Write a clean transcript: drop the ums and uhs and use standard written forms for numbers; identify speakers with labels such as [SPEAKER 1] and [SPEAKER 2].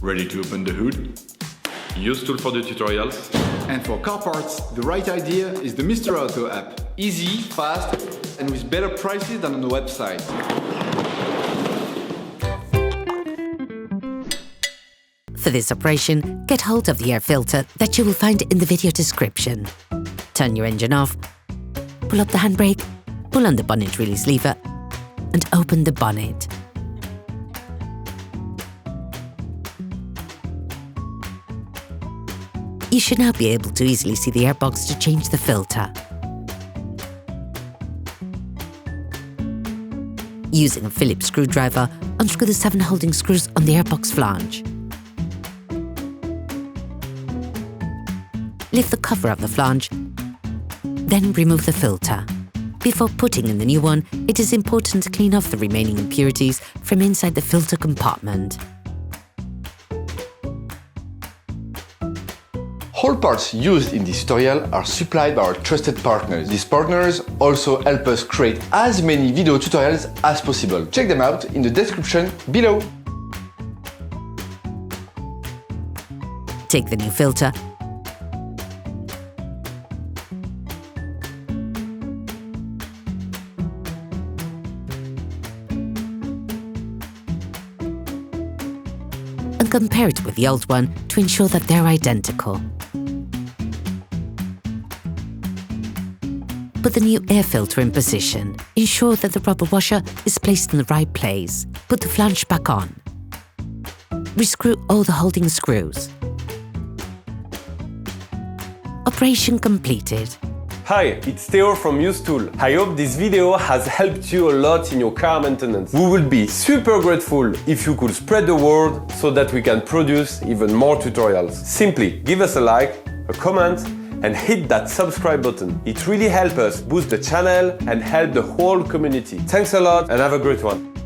[SPEAKER 1] Ready to open the hood? Usetool for the tutorials.
[SPEAKER 2] And for car parts, the right idea is the Mr. Auto app. Easy, fast, and with better prices than on the website.
[SPEAKER 3] For this operation, get hold of the air filter that you will find in the video description. Turn your engine off, pull up the handbrake, pull on the bonnet release lever, and open the bonnet. You should now be able to easily see the airbox to change the filter. Using a Phillips screwdriver, unscrew the 7 holding screws on the airbox flange. Lift the cover of the flange, then remove the filter. Before putting in the new one, it is important to clean off the remaining impurities from inside the filter compartment.
[SPEAKER 4] All parts used in this tutorial are supplied by our trusted partners. These partners also help us create as many video tutorials as possible. Check them out in the description below.
[SPEAKER 3] Take the new filter and compare it with the old one to ensure that they're identical. Put the new air filter in position. Ensure that the rubber washer is placed in the right place. Put the flange back on. Rescrew all the holding screws. Operation completed.
[SPEAKER 5] Hi, it's Theo from Usetool. I hope this video has helped you a lot in your car maintenance. We would be super grateful if you could spread the word so that we can produce even more tutorials. Simply give us a like, a comment, and hit that subscribe button. It really helps us boost the channel and help the whole community. Thanks a lot and have a great one.